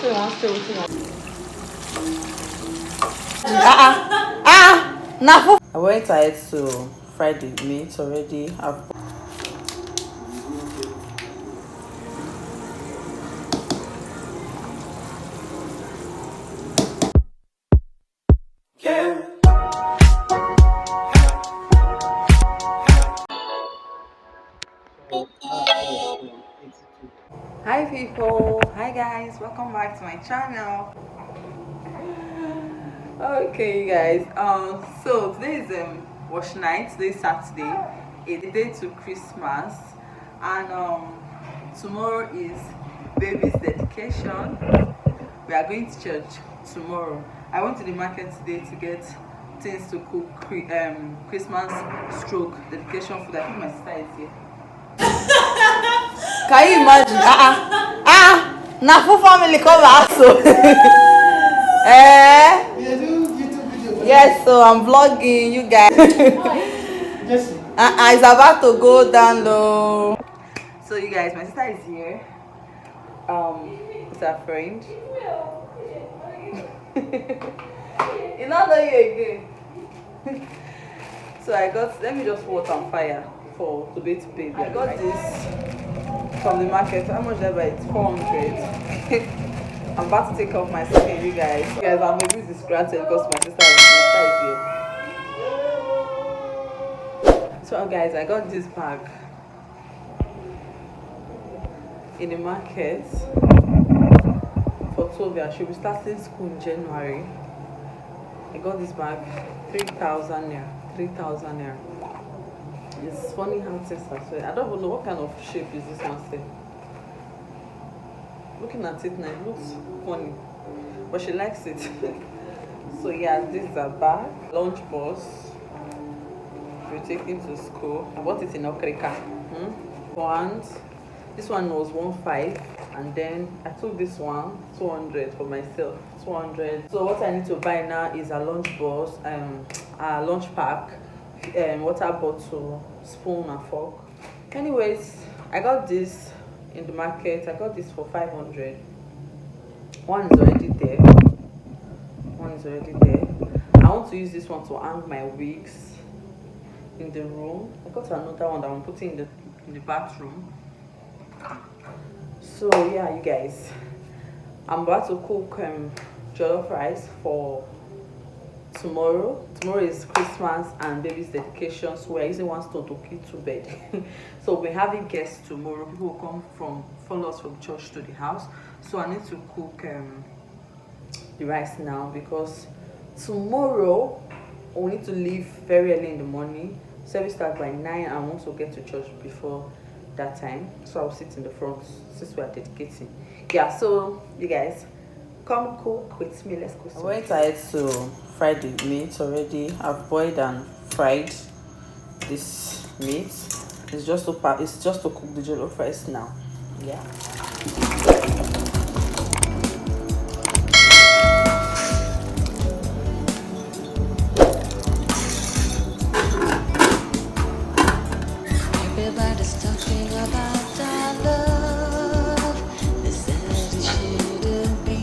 I went ahead to fry the meat already. Hi people, hi guys, welcome back to my channel. Okay you guys, so today is wash night. Today is Saturday, a day to Christmas, and tomorrow is baby's dedication. We are going to church tomorrow. I went to the market today to get things to cook Christmas stroke dedication food. I think my sister is here. Can you imagine? Now for family come back so. Yes, so I'm vlogging you guys. It's about to go down low. So you guys, my sister is here. It's her friend. You not know you again. So I got, let me just water on fire for to be paid. I got this from the market. How much did I buy it? 400. I'm about to take off my skin, you guys. You guys, I'm a bit distracted because my sister is here. So guys, I got this bag in the market for Tovia. She'll be starting school in January. I got this bag, 3,000 naira. 3,000 naira. It's funny how things are. So I don't even know what kind of shape is this one still. Looking at it now, it looks funny, but she likes it. So yeah, this is a bag, lunch box. We're taking to school. I bought it in Okrika. This one was 1.5, and then I took this one 200 for myself. 200. So what I need to buy now is a lunch box, a lunch pack, water bottle, spoon and fork. Anyways, I got this in the market. I got this for 500. One is already there. I want to use this one to hang my wigs in the room. I got another one that I'm putting in the bathroom. So yeah, you guys, I'm about to cook jollof rice for tomorrow. Tomorrow is Christmas and baby's dedication, so we're using one stone to kill two birds. So we're having guests tomorrow. People will come follow us from church to the house. So I need to cook the rice now because tomorrow we need to leave very early in the morning. Service starts by 9 and I want to get to church before that time, so I'll sit in the front since we are dedicating. Yeah, so you guys, come cook with me. Let's go. I went ahead to fry the meat already. I've boiled and fried this meat. It's just to cook the jollof rice now. Yeah. Everybody's talking about our love. They said it shouldn't be.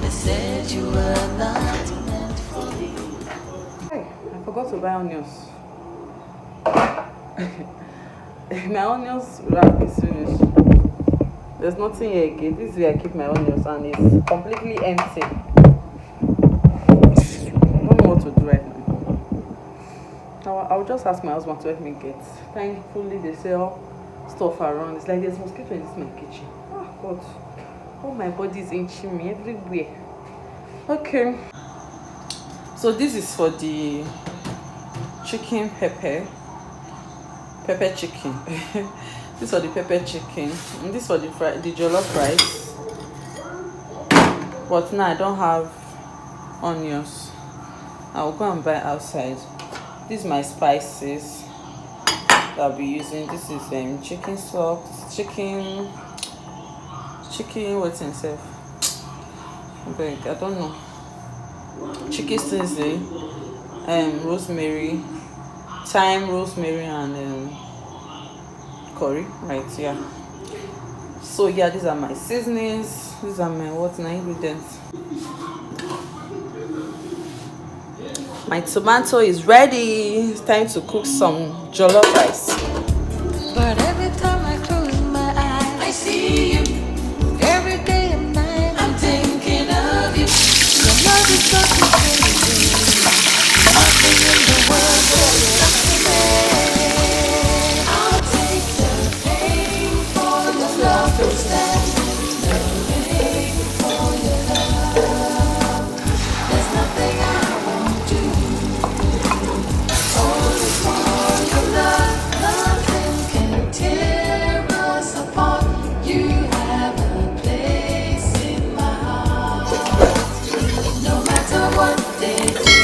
They said you were not meant for me. Hey, I forgot to buy onions. My onions wrap is finished. There's nothing here again. This is where I keep my onions and it's completely empty. I don't know what to do right now. I'll just ask my husband to help me get. Thankfully, they sell stuff around. It's like there's mosquito in this my kitchen. Oh God, all my body is itching me everywhere. Okay, so this is for the chicken pepper chicken. This for the pepper chicken, and this for the jollof rice. But now I don't have onions. I'll go and buy outside. These are my spices that I'll be using. This is chicken stock, chicken what's itself. I don't know. Chicken seasoning, rosemary, thyme, rosemary, and curry. Right, yeah. So yeah, these are my seasonings. These are my ingredients. My tomato is ready. It's time to cook some jollof rice. But every time I close my eyes, I see you. Every day and night, I'm thinking of you. Your love is such a crazy. Nothing in the world can explain. I'll take the pain for your love to stand in the rain for your love. There's nothing I won't do. Only for your love. Nothing can tear us apart. You have a place in my heart. No matter what they do,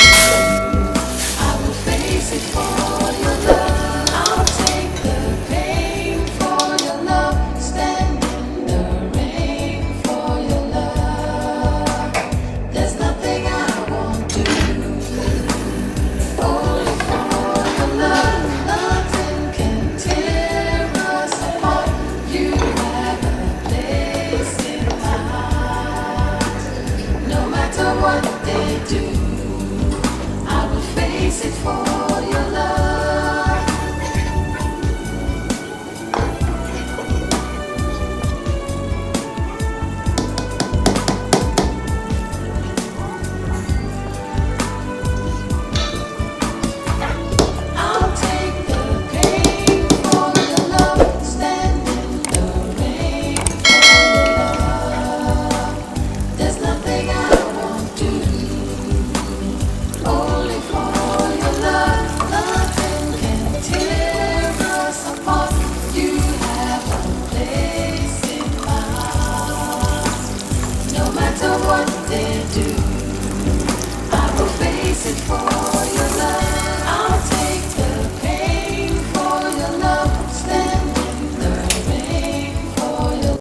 I will face it for your love. I'll take the pain for your love. Stand in the rain for your love. There's nothing I won't do. Only for your love. Nothing can tear us apart. You have a place in my heart. No matter what they do, I will face it for your love. I'll take the pain for your love. Stand in the rain for your love. There's nothing I won't do. Only for your love. Nothing can tear us apart. You have a place in my heart. No matter what they do,